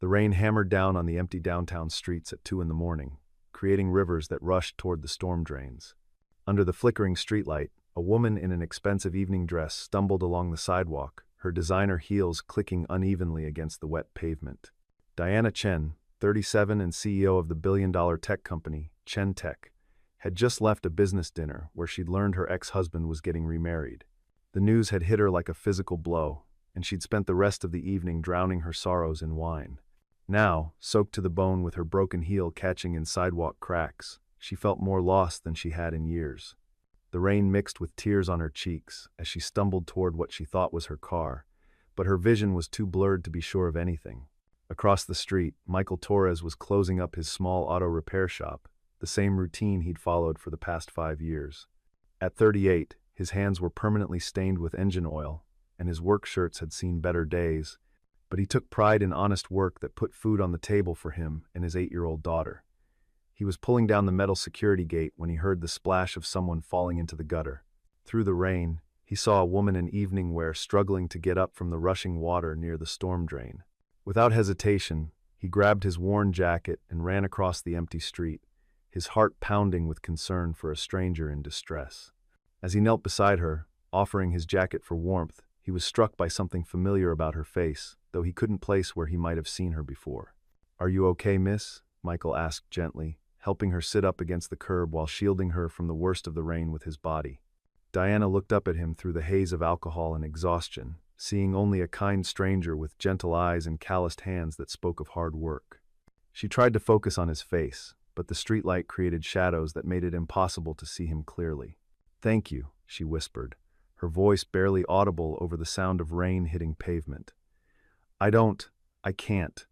The rain hammered down on the empty downtown streets at 2 in the morning, creating rivers that rushed toward the storm drains. Under the flickering streetlight, a woman in an expensive evening dress stumbled along the sidewalk, her designer heels clicking unevenly against the wet pavement. Diana Chen, 37 and CEO of the billion-dollar tech company, Chen, had just left a business dinner where she'd learned her ex-husband was getting remarried. The news had hit her like a physical blow, and she'd spent the rest of the evening drowning her sorrows in wine. Now, soaked to the bone with her broken heel catching in sidewalk cracks, she felt more lost than she had in years. The rain mixed with tears on her cheeks as she stumbled toward what she thought was her car, but her vision was too blurred to be sure of anything. Across the street, Michael Torres was closing up his small auto repair shop, the same routine he'd followed for the past 5 years. At 38, his hands were permanently stained with engine oil, and his work shirts had seen better days, but he took pride in honest work that put food on the table for him and his 8-year-old daughter. He was pulling down the metal security gate when he heard the splash of someone falling into the gutter. Through the rain, he saw a woman in evening wear struggling to get up from the rushing water near the storm drain. Without hesitation, he grabbed his worn jacket and ran across the empty street, his heart pounding with concern for a stranger in distress. As he knelt beside her, offering his jacket for warmth, he was struck by something familiar about her face, though he couldn't place where he might have seen her before. "Are you okay, miss?" Michael asked gently, helping her sit up against the curb while shielding her from the worst of the rain with his body. Diana looked up at him through the haze of alcohol and exhaustion, seeing only a kind stranger with gentle eyes and calloused hands that spoke of hard work. She tried to focus on his face, but the streetlight created shadows that made it impossible to see him clearly. "Thank you," she whispered, her voice barely audible over the sound of rain hitting pavement. I can't."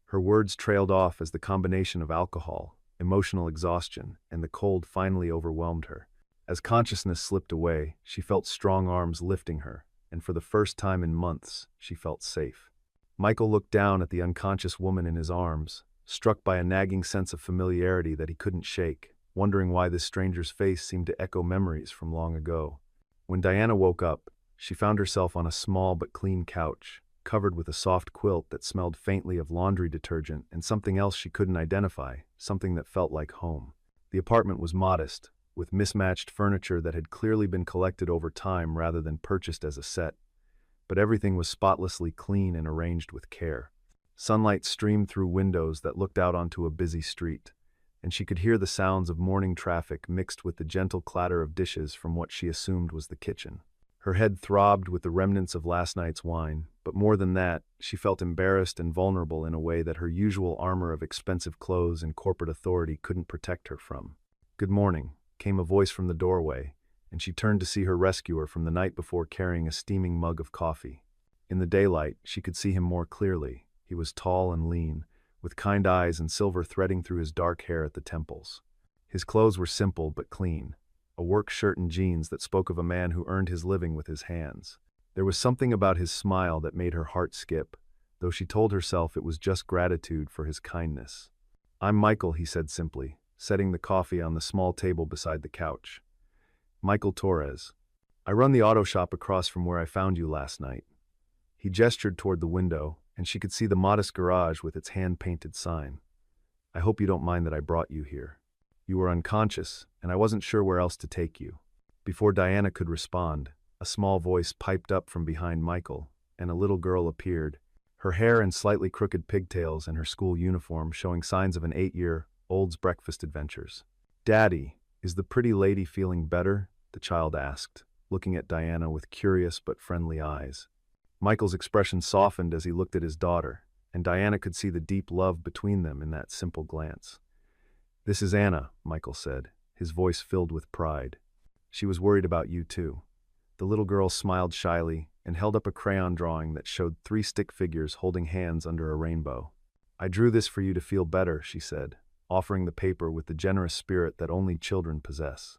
Her words trailed off as the combination of alcohol, emotional exhaustion, and the cold finally overwhelmed her. As consciousness slipped away, she felt strong arms lifting her, and for the first time in months, she felt safe. Michael looked down at the unconscious woman in his arms, struck by a nagging sense of familiarity that he couldn't shake, wondering why this stranger's face seemed to echo memories from long ago. When Diana woke up, she found herself on a small but clean couch, covered with a soft quilt that smelled faintly of laundry detergent and something else she couldn't identify, something that felt like home. The apartment was modest, with mismatched furniture that had clearly been collected over time rather than purchased as a set, but everything was spotlessly clean and arranged with care. Sunlight streamed through windows that looked out onto a busy street, and she could hear the sounds of morning traffic mixed with the gentle clatter of dishes from what she assumed was the kitchen. Her head throbbed with the remnants of last night's wine, but more than that, she felt embarrassed and vulnerable in a way that her usual armor of expensive clothes and corporate authority couldn't protect her from. "Good morning," came a voice from the doorway, and she turned to see her rescuer from the night before carrying a steaming mug of coffee. In the daylight, she could see him more clearly. He was tall and lean, with kind eyes and silver threading through his dark hair at the temples. His clothes were simple but clean, a work shirt and jeans that spoke of a man who earned his living with his hands. There was something about his smile that made her heart skip, though she told herself it was just gratitude for his kindness. "I'm Michael," he said simply, setting the coffee on the small table beside the couch. "Michael Torres. I run the auto shop across from where I found you last night." He gestured toward the window, and she could see the modest garage with its hand-painted sign. "I hope you don't mind that I brought you here. You were unconscious, and I wasn't sure where else to take you." Before Diana could respond, a small voice piped up from behind Michael, and a little girl appeared, her hair in slightly crooked pigtails and her school uniform showing signs of an 8-year-old's breakfast adventures. "Daddy, is the pretty lady feeling better?" the child asked, looking at Diana with curious but friendly eyes. Michael's expression softened as he looked at his daughter, and Diana could see the deep love between them in that simple glance. "This is Anna," Michael said, his voice filled with pride. "She was worried about you too." The little girl smiled shyly and held up a crayon drawing that showed 3 stick figures holding hands under a rainbow. "I drew this for you to feel better," she said, offering the paper with the generous spirit that only children possess.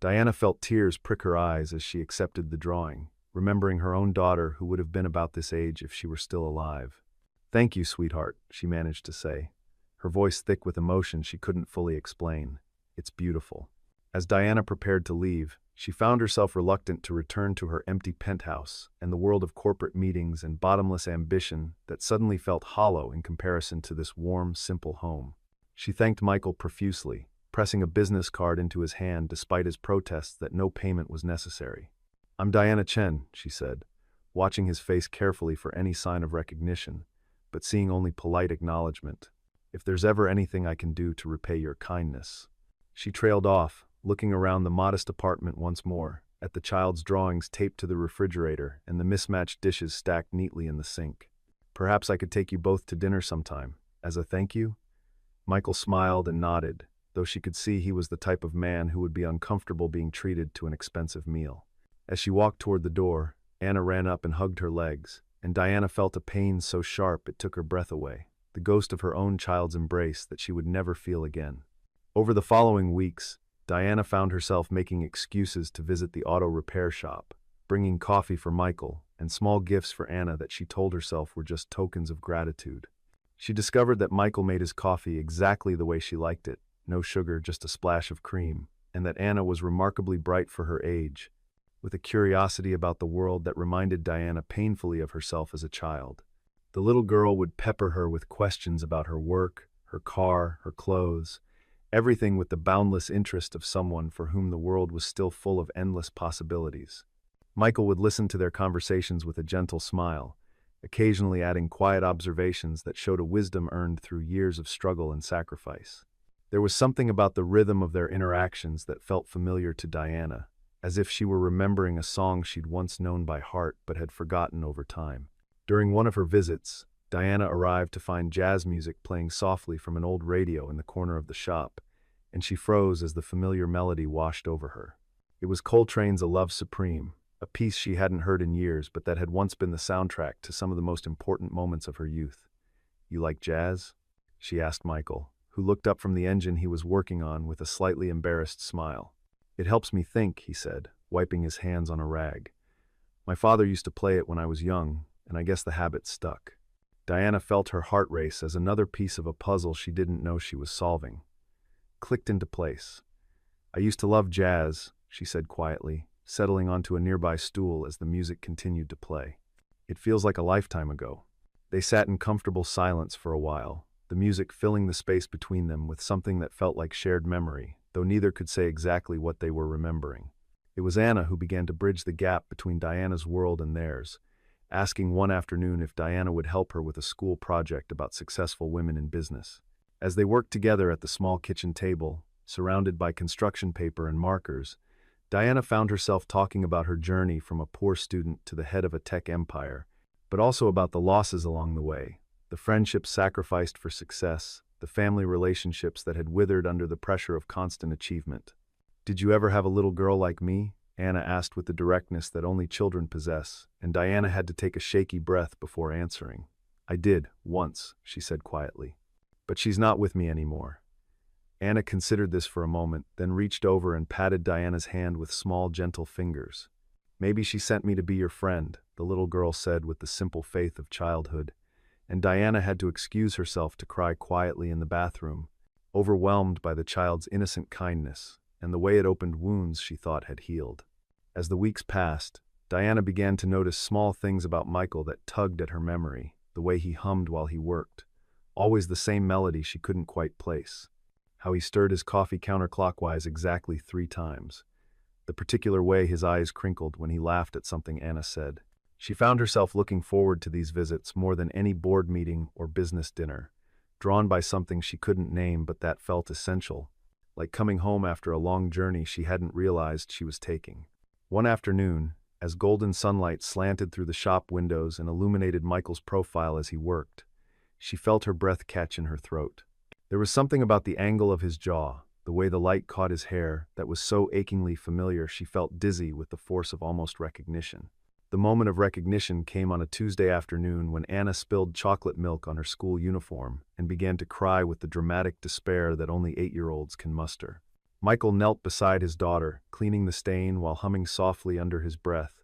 Diana felt tears prick her eyes as she accepted the drawing, remembering her own daughter who would have been about this age if she were still alive. "Thank you, sweetheart," she managed to say, her voice thick with emotion she couldn't fully explain. "It's beautiful." As Diana prepared to leave, She found herself reluctant to return to her empty penthouse and the world of corporate meetings and bottomless ambition that suddenly felt hollow in comparison to this warm, simple home. She thanked Michael profusely, pressing a business card into his hand despite his protests that no payment was necessary. "I'm Diana Chen," she said, watching his face carefully for any sign of recognition, but seeing only polite acknowledgement. "If there's ever anything I can do to repay your kindness." She trailed off, looking around the modest apartment once more, at the child's drawings taped to the refrigerator and the mismatched dishes stacked neatly in the sink. "Perhaps I could take you both to dinner sometime, as a thank you?" Michael smiled and nodded, though she could see he was the type of man who would be uncomfortable being treated to an expensive meal. As she walked toward the door, Anna ran up and hugged her legs, and Diana felt a pain so sharp it took her breath away, the ghost of her own child's embrace that she would never feel again. Over the following weeks, Diana found herself making excuses to visit the auto repair shop, bringing coffee for Michael and small gifts for Anna that she told herself were just tokens of gratitude. She discovered that Michael made his coffee exactly the way she liked it, no sugar, just a splash of cream, and that Anna was remarkably bright for her age, with a curiosity about the world that reminded Diana painfully of herself as a child. The little girl would pepper her with questions about her work, her car, her clothes, everything with the boundless interest of someone for whom the world was still full of endless possibilities. Michael would listen to their conversations with a gentle smile, occasionally adding quiet observations that showed a wisdom earned through years of struggle and sacrifice. There was something about the rhythm of their interactions that felt familiar to Diana, as if she were remembering a song she'd once known by heart but had forgotten over time. During one of her visits, Diana arrived to find jazz music playing softly from an old radio in the corner of the shop, and she froze as the familiar melody washed over her. It was Coltrane's A Love Supreme, a piece she hadn't heard in years but that had once been the soundtrack to some of the most important moments of her youth. "You like jazz?" she asked Michael, who looked up from the engine he was working on with a slightly embarrassed smile. "It helps me think," he said, wiping his hands on a rag. "My father used to play it when I was young, and I guess the habit stuck." Diana felt her heart race as another piece of a puzzle she didn't know she was solving clicked into place. "I used to love jazz," she said quietly, settling onto a nearby stool as the music continued to play. "It feels like a lifetime ago." They sat in comfortable silence for a while, the music filling the space between them with something that felt like shared memory, though neither could say exactly what they were remembering. It was Anna who began to bridge the gap between Diana's world and theirs, asking one afternoon if Diana would help her with a school project about successful women in business. As they worked together at the small kitchen table, surrounded by construction paper and markers, Diana found herself talking about her journey from a poor student to the head of a tech empire, but also about the losses along the way, the friendships sacrificed for success, the family relationships that had withered under the pressure of constant achievement. "Did you ever have a little girl like me?" Anna asked with the directness that only children possess, and Diana had to take a shaky breath before answering. "I did, once," she said quietly. "But she's not with me anymore." Anna considered this for a moment, then reached over and patted Diana's hand with small, gentle fingers. "Maybe she sent me to be your friend," the little girl said with the simple faith of childhood, and Diana had to excuse herself to cry quietly in the bathroom, overwhelmed by the child's innocent kindness and the way it opened wounds she thought had healed. As the weeks passed, Diana began to notice small things about Michael that tugged at her memory, the way he hummed while he worked, always the same melody she couldn't quite place, how he stirred his coffee counterclockwise exactly 3 times, the particular way his eyes crinkled when he laughed at something Anna said. She found herself looking forward to these visits more than any board meeting or business dinner, drawn by something she couldn't name but that felt essential, like coming home after a long journey she hadn't realized she was taking. One afternoon, as golden sunlight slanted through the shop windows and illuminated Michael's profile as he worked, she felt her breath catch in her throat. There was something about the angle of his jaw, the way the light caught his hair, that was so achingly familiar she felt dizzy with the force of almost recognition. The moment of recognition came on a Tuesday afternoon when Anna spilled chocolate milk on her school uniform and began to cry with the dramatic despair that only 8-year-olds can muster. Michael knelt beside his daughter, cleaning the stain while humming softly under his breath,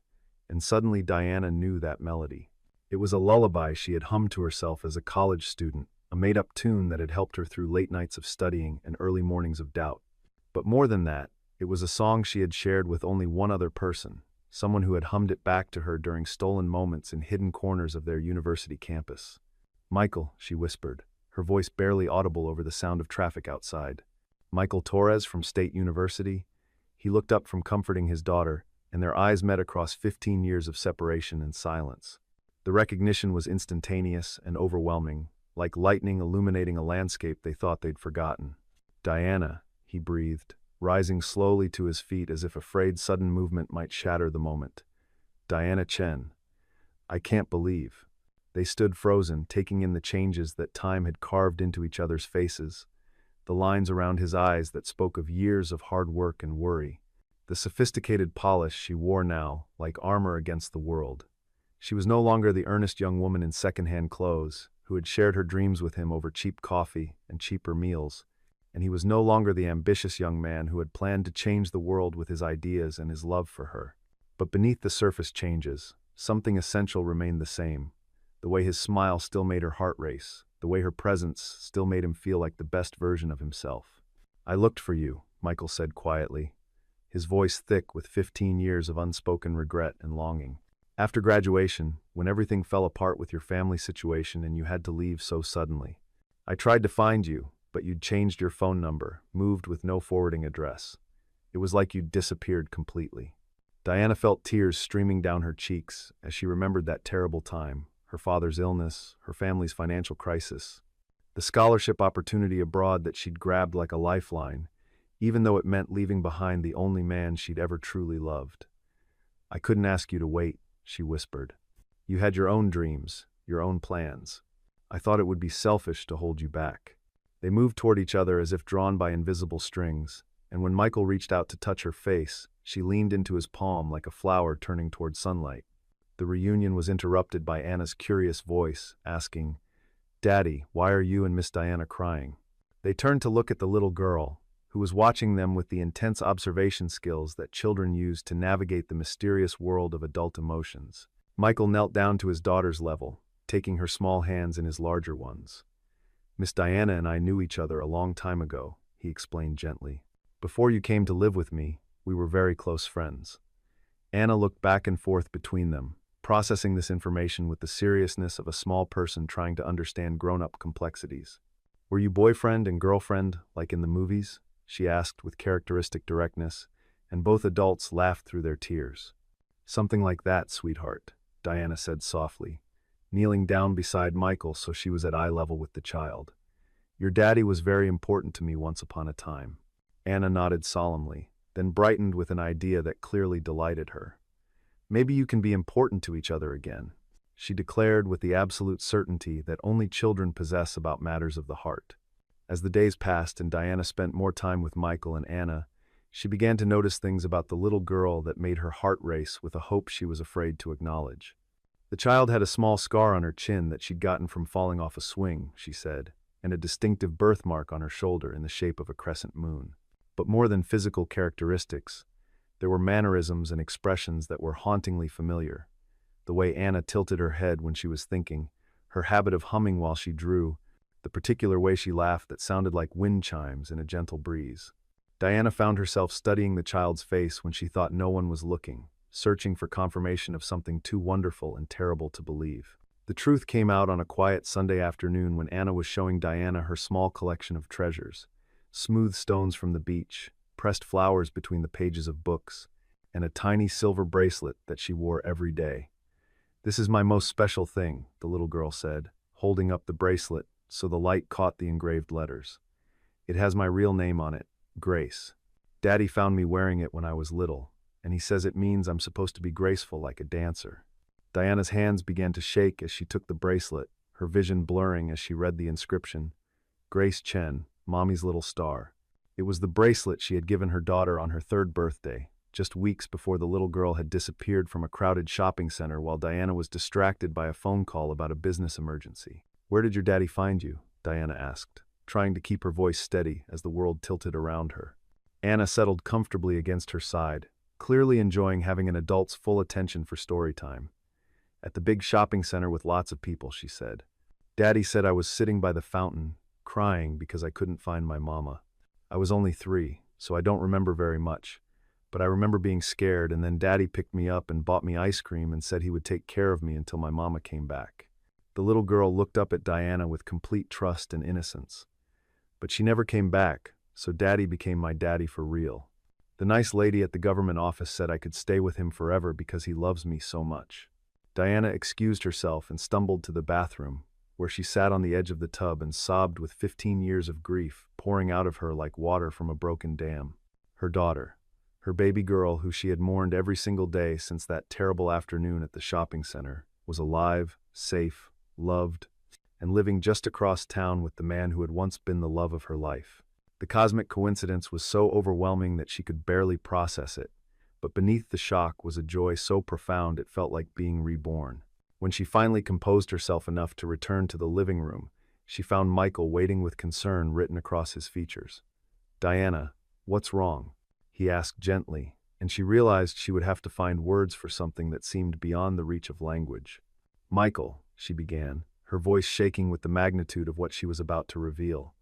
and suddenly Diana knew that melody. It was a lullaby she had hummed to herself as a college student, a made-up tune that had helped her through late nights of studying and early mornings of doubt. But more than that, It was a song she had shared with only one other person, someone who had hummed it back to her during stolen moments in hidden corners of their university campus. "Michael," she whispered, her voice barely audible over the sound of traffic outside. "Michael Torres from State University?" He looked up from comforting his daughter, and their eyes met across 15 years of separation and silence. The recognition was instantaneous and overwhelming, like lightning illuminating a landscape they thought they'd forgotten. "Diana," he breathed, rising slowly to his feet as if afraid sudden movement might shatter the moment. "Diana Chen. I can't believe." They stood frozen, taking in the changes that time had carved into each other's faces, the lines around his eyes that spoke of years of hard work and worry, the sophisticated polish she wore now, like armor against the world. She was no longer the earnest young woman in second-hand clothes, who had shared her dreams with him over cheap coffee and cheaper meals, and he was no longer the ambitious young man who had planned to change the world with his ideas and his love for her. But beneath the surface changes, something essential remained the same. The way his smile still made her heart race, the way her presence still made him feel like the best version of himself. "I looked for you," Michael said quietly, his voice thick with 15 years of unspoken regret and longing. "After graduation, when everything fell apart with your family situation and you had to leave so suddenly. I tried to find you, but you'd changed your phone number, moved with no forwarding address. It was like you'd disappeared completely." Diana felt tears streaming down her cheeks as she remembered that terrible time, her father's illness, her family's financial crisis, the scholarship opportunity abroad that she'd grabbed like a lifeline, even though it meant leaving behind the only man she'd ever truly loved. "I couldn't ask you to wait," she whispered. "You had your own dreams, your own plans. I thought it would be selfish to hold you back." They moved toward each other as if drawn by invisible strings, and when Michael reached out to touch her face, she leaned into his palm like a flower turning toward sunlight. The reunion was interrupted by Anna's curious voice, asking, "Daddy, why are you and Miss Diana crying?" They turned to look at the little girl, who was watching them with the intense observation skills that children use to navigate the mysterious world of adult emotions. Michael knelt down to his daughter's level, taking her small hands in his larger ones. "Miss Diana and I knew each other a long time ago," he explained gently. "Before you came to live with me, we were very close friends." Anna looked back and forth between them, processing this information with the seriousness of a small person trying to understand grown-up complexities. "Were you boyfriend and girlfriend, like in the movies?" she asked with characteristic directness, and both adults laughed through their tears. "Something like that, sweetheart," Diana said softly, kneeling down beside Michael so she was at eye level with the child. "Your daddy was very important to me once upon a time." Anna nodded solemnly, then brightened with an idea that clearly delighted her. "Maybe you can be important to each other again," she declared with the absolute certainty that only children possess about matters of the heart. As the days passed and Diana spent more time with Michael and Anna, she began to notice things about the little girl that made her heart race with a hope she was afraid to acknowledge. The child had a small scar on her chin that she'd gotten from falling off a swing, she said, and a distinctive birthmark on her shoulder in the shape of a crescent moon. But more than physical characteristics, there were mannerisms and expressions that were hauntingly familiar. The way Anna tilted her head when she was thinking, her habit of humming while she drew, the particular way she laughed that sounded like wind chimes in a gentle breeze. Diana found herself studying the child's face when she thought no one was looking, searching for confirmation of something too wonderful and terrible to believe. The truth came out on a quiet Sunday afternoon when Anna was showing Diana her small collection of treasures: smooth stones from the beach, pressed flowers between the pages of books, and a tiny silver bracelet that she wore every day. "This is my most special thing," the little girl said, holding up the bracelet so the light caught the engraved letters. "It has my real name on it, Grace. Daddy found me wearing it when I was little, and he says it means I'm supposed to be graceful like a dancer." Diana's hands began to shake as she took the bracelet, her vision blurring as she read the inscription, "Grace Chen, Mommy's little star." It was the bracelet she had given her daughter on her 3rd birthday, just weeks before the little girl had disappeared from a crowded shopping center while Diana was distracted by a phone call about a business emergency. "Where did your daddy find you?" Diana asked, trying to keep her voice steady as the world tilted around her. Anna settled comfortably against her side, clearly enjoying having an adult's full attention for story time. "At the big shopping center with lots of people," she said. "Daddy said I was sitting by the fountain, crying because I couldn't find my mama. I was only 3, so I don't remember very much. But I remember being scared, and then Daddy picked me up and bought me ice cream and said he would take care of me until my mama came back." The little girl looked up at Diana with complete trust and innocence. "But she never came back, so Daddy became my daddy for real. The nice lady at the government office said I could stay with him forever because he loves me so much." Diana excused herself and stumbled to the bathroom, where she sat on the edge of the tub and sobbed with 15 years of grief pouring out of her like water from a broken dam. Her daughter, her baby girl who she had mourned every single day since that terrible afternoon at the shopping center, was alive, safe, loved, and living just across town with the man who had once been the love of her life. The cosmic coincidence was so overwhelming that she could barely process it, but beneath the shock was a joy so profound it felt like being reborn. When she finally composed herself enough to return to the living room, she found Michael waiting with concern written across his features. "Diana, what's wrong?" he asked gently, and she realized she would have to find words for something that seemed beyond the reach of language. "Michael," she began, her voice shaking with the magnitude of what she was about to reveal.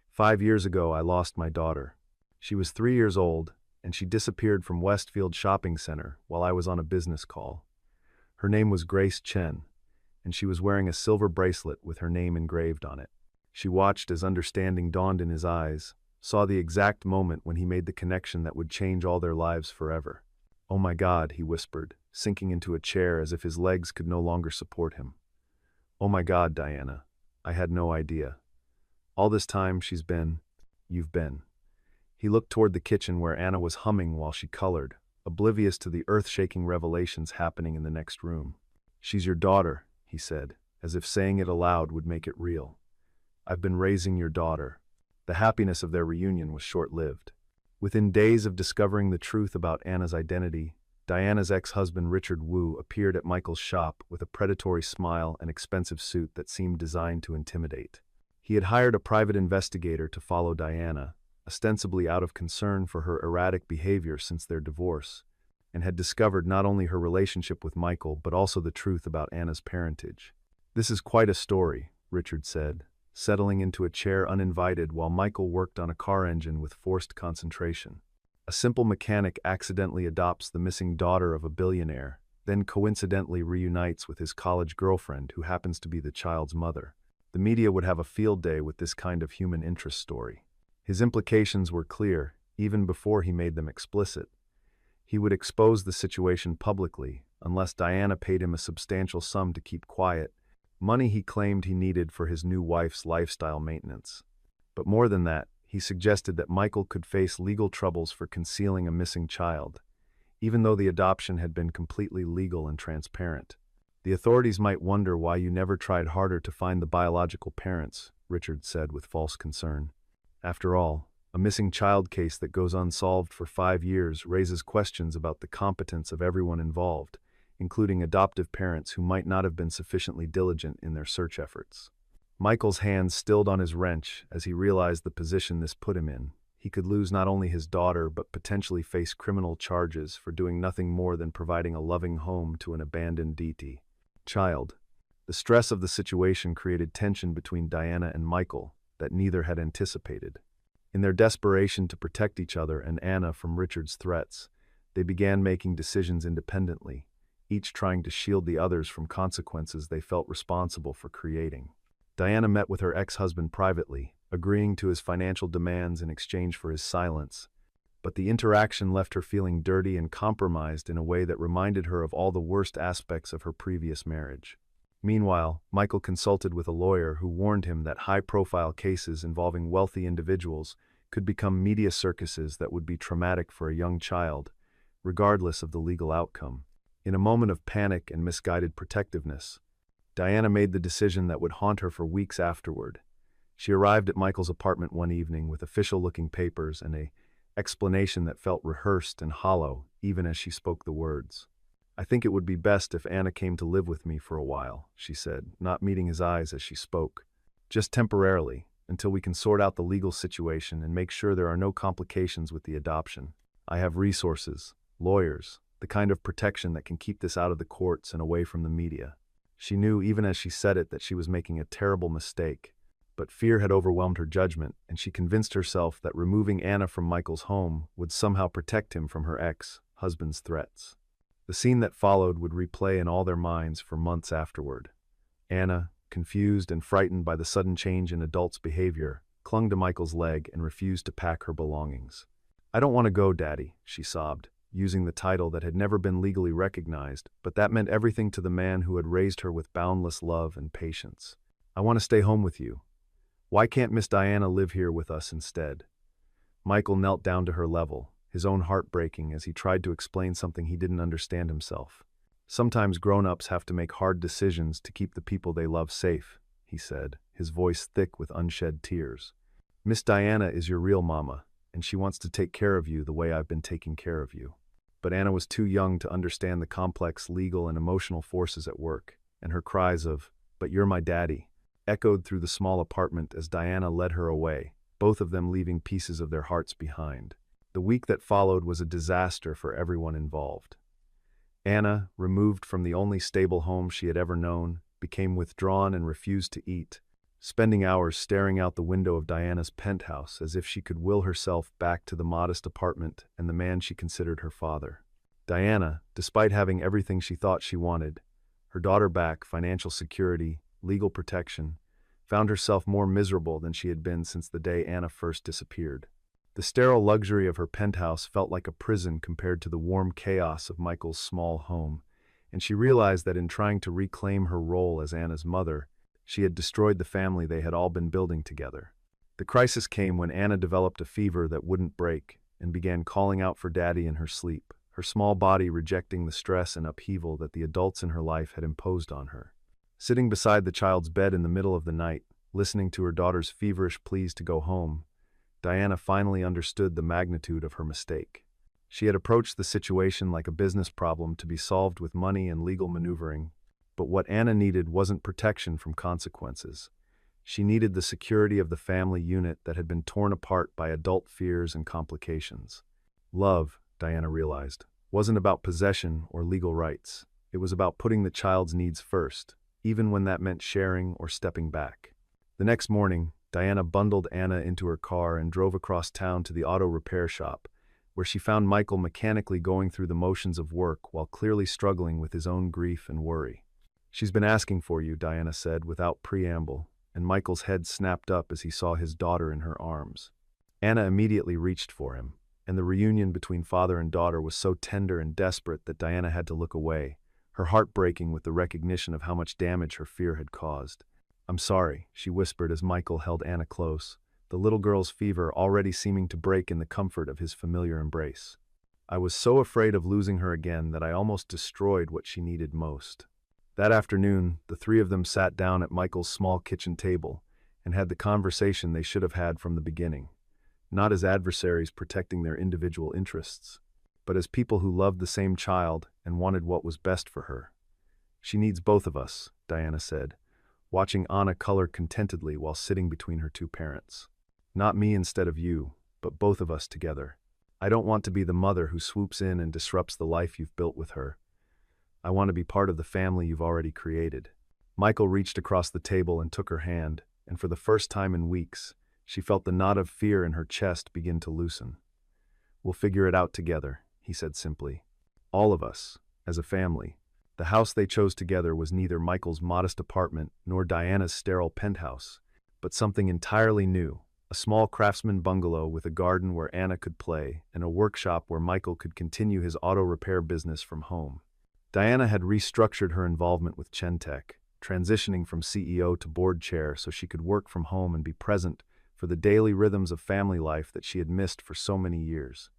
"5 years ago, I lost my daughter. She was 3 years old, and she disappeared from Westfield Shopping Center while I was on a business call. Her name was Grace Chen, and she was wearing a silver bracelet with her name engraved on it." She watched as understanding dawned in his eyes, saw the exact moment when he made the connection that would change all their lives forever. "Oh my God," he whispered, sinking into a chair as if his legs could no longer support him. "Oh my God, Diana, I had no idea. All this time you've been." He looked toward the kitchen where Anna was humming while she colored, oblivious to the earth-shaking revelations happening in the next room. "She's your daughter," he said, as if saying it aloud would make it real. "I've been raising your daughter." The happiness of their reunion was short-lived. Within days of discovering the truth about Anna's identity, Diana's ex-husband Richard Wu appeared at Michael's shop with a predatory smile and expensive suit that seemed designed to intimidate. He had hired a private investigator to follow Diana, ostensibly out of concern for her erratic behavior since their divorce, and had discovered not only her relationship with Michael but also the truth about Anna's parentage. "This is quite a story," Richard said, settling into a chair uninvited while Michael worked on a car engine with forced concentration. "A simple mechanic accidentally adopts the missing daughter of a billionaire, then coincidentally reunites with his college girlfriend who happens to be the child's mother. The media would have a field day with this kind of human interest story." His implications were clear, even before he made them explicit. He would expose the situation publicly, unless Diana paid him a substantial sum to keep quiet, money he claimed he needed for his new wife's lifestyle maintenance. But more than that, he suggested that Michael could face legal troubles for concealing a missing child, even though the adoption had been completely legal and transparent. "The authorities might wonder why you never tried harder to find the biological parents," Richard said with false concern. "After all, a missing child case that goes unsolved for 5 years raises questions about the competence of everyone involved, including adoptive parents who might not have been sufficiently diligent in their search efforts." Michael's hands stilled on his wrench as he realized the position this put him in. He could lose not only his daughter but potentially face criminal charges for doing nothing more than providing a loving home to an abandoned DT child. The stress of the situation created tension between Diana and Michael that neither had anticipated. In their desperation to protect each other and Anna from Richard's threats, they began making decisions independently, each trying to shield the others from consequences they felt responsible for creating. Diana met with her ex-husband privately, agreeing to his financial demands in exchange for his silence, but the interaction left her feeling dirty and compromised in a way that reminded her of all the worst aspects of her previous marriage. Meanwhile, Michael consulted with a lawyer who warned him that high-profile cases involving wealthy individuals could become media circuses that would be traumatic for a young child, regardless of the legal outcome. In a moment of panic and misguided protectiveness, Diana made the decision that would haunt her for weeks afterward. She arrived at Michael's apartment one evening with official-looking papers and an explanation that felt rehearsed and hollow, even as she spoke the words. "I think it would be best if Anna came to live with me for a while," she said, not meeting his eyes as she spoke. "Just temporarily, until we can sort out the legal situation and make sure there are no complications with the adoption. I have resources, lawyers, the kind of protection that can keep this out of the courts and away from the media." She knew, even as she said it, that she was making a terrible mistake, but fear had overwhelmed her judgment, and she convinced herself that removing Anna from Michael's home would somehow protect him from her ex-husband's threats. The scene that followed would replay in all their minds for months afterward. Anna, confused and frightened by the sudden change in adults' behavior, clung to Michael's leg and refused to pack her belongings. "I don't want to go, Daddy," she sobbed, using the title that had never been legally recognized, but that meant everything to the man who had raised her with boundless love and patience. "I want to stay home with you. Why can't Miss Diana live here with us instead?" Michael knelt down to her level, his own heart breaking as he tried to explain something he didn't understand himself. "Sometimes grown-ups have to make hard decisions to keep the people they love safe," he said, his voice thick with unshed tears. "Miss Diana is your real mama, and she wants to take care of you the way I've been taking care of you." But Anna was too young to understand the complex legal and emotional forces at work, and her cries of, "But you're my daddy," echoed through the small apartment as Diana led her away, both of them leaving pieces of their hearts behind. The week that followed was a disaster for everyone involved. Anna, removed from the only stable home she had ever known, became withdrawn and refused to eat, spending hours staring out the window of Diana's penthouse as if she could will herself back to the modest apartment and the man she considered her father. Diana, despite having everything she thought she wanted, her daughter back, financial security, legal protection, found herself more miserable than she had been since the day Anna first disappeared. The sterile luxury of her penthouse felt like a prison compared to the warm chaos of Michael's small home, and she realized that in trying to reclaim her role as Anna's mother, she had destroyed the family they had all been building together. The crisis came when Anna developed a fever that wouldn't break and began calling out for Daddy in her sleep, her small body rejecting the stress and upheaval that the adults in her life had imposed on her. Sitting beside the child's bed in the middle of the night, listening to her daughter's feverish pleas to go home, Diana finally understood the magnitude of her mistake. She had approached the situation like a business problem to be solved with money and legal maneuvering, but what Anna needed wasn't protection from consequences. She needed the security of the family unit that had been torn apart by adult fears and complications. Love, Diana realized, wasn't about possession or legal rights. It was about putting the child's needs first, even when that meant sharing or stepping back. The next morning, Diana bundled Anna into her car and drove across town to the auto repair shop, where she found Michael mechanically going through the motions of work while clearly struggling with his own grief and worry. "She's been asking for you," Diana said without preamble, and Michael's head snapped up as he saw his daughter in her arms. Anna immediately reached for him, and the reunion between father and daughter was so tender and desperate that Diana had to look away, her heart breaking with the recognition of how much damage her fear had caused. "I'm sorry," she whispered as Michael held Anna close, the little girl's fever already seeming to break in the comfort of his familiar embrace. "I was so afraid of losing her again that I almost destroyed what she needed most." That afternoon, the three of them sat down at Michael's small kitchen table and had the conversation they should have had from the beginning, not as adversaries protecting their individual interests, but as people who loved the same child and wanted what was best for her. "She needs both of us," Diana said, watching Anna color contentedly while sitting between her two parents. "Not me instead of you, but both of us together. I don't want to be the mother who swoops in and disrupts the life you've built with her. I want to be part of the family you've already created." Michael reached across the table and took her hand, and for the first time in weeks, she felt the knot of fear in her chest begin to loosen. "We'll figure it out together," he said simply. "All of us, as a family." The house they chose together was neither Michael's modest apartment nor Diana's sterile penthouse, but something entirely new, a small craftsman bungalow with a garden where Anna could play and a workshop where Michael could continue his auto repair business from home. Diana had restructured her involvement with Chen, transitioning from CEO to board chair so she could work from home and be present for the daily rhythms of family life that she had missed for so many years.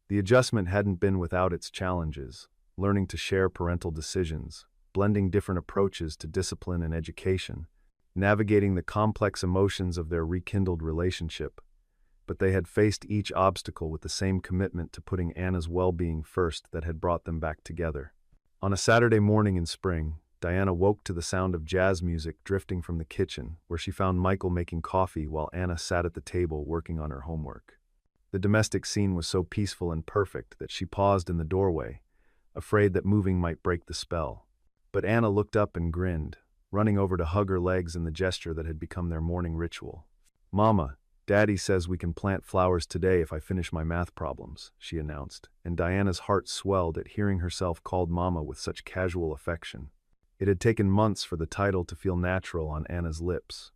The adjustment hadn't been without its challenges, learning to share parental decisions, blending different approaches to discipline and education, navigating the complex emotions of their rekindled relationship. But they had faced each obstacle with the same commitment to putting Anna's well-being first that had brought them back together. On a Saturday morning in spring, Diana woke to the sound of jazz music drifting from the kitchen, where she found Michael making coffee while Anna sat at the table working on her homework. The domestic scene was so peaceful and perfect that she paused in the doorway, afraid that moving might break the spell. But Anna looked up and grinned, running over to hug her legs in the gesture that had become their morning ritual. "Mama, Daddy says we can plant flowers today if I finish my math problems," she announced, and Diana's heart swelled at hearing herself called Mama with such casual affection. It had taken months for the title to feel natural on Anna's lips,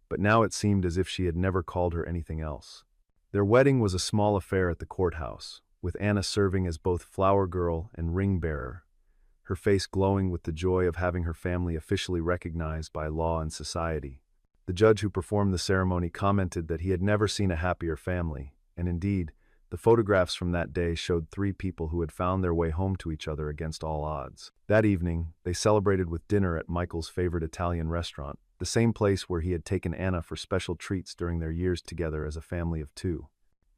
but now it seemed as if she had never called her anything else. Their wedding was a small affair at the courthouse, with Anna serving as both flower girl and ring bearer, her face glowing with the joy of having her family officially recognized by law and society. The judge who performed the ceremony commented that he had never seen a happier family, and indeed, the photographs from that day showed three people who had found their way home to each other against all odds. That evening, they celebrated with dinner at Michael's favorite Italian restaurant, the same place where he had taken Anna for special treats during their years together as a family of two.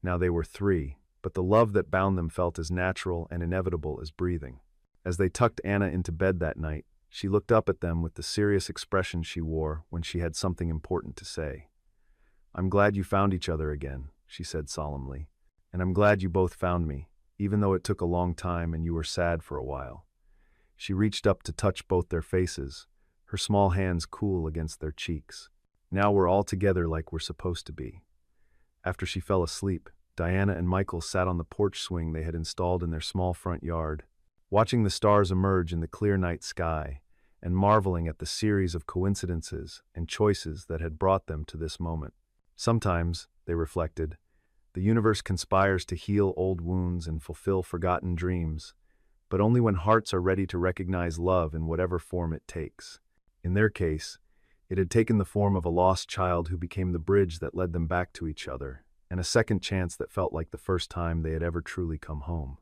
Now they were three, but the love that bound them felt as natural and inevitable as breathing. As they tucked Anna into bed that night, she looked up at them with the serious expression she wore when she had something important to say. "I'm glad you found each other again," she said solemnly. "And I'm glad you both found me, even though it took a long time and you were sad for a while." She reached up to touch both their faces, her small hands cool against their cheeks. "Now we're all together like we're supposed to be." After she fell asleep, Diana and Michael sat on the porch swing they had installed in their small front yard, watching the stars emerge in the clear night sky, and marveling at the series of coincidences and choices that had brought them to this moment. Sometimes, they reflected, the universe conspires to heal old wounds and fulfill forgotten dreams, but only when hearts are ready to recognize love in whatever form it takes. In their case, it had taken the form of a lost child who became the bridge that led them back to each other, and a second chance that felt like the first time they had ever truly come home.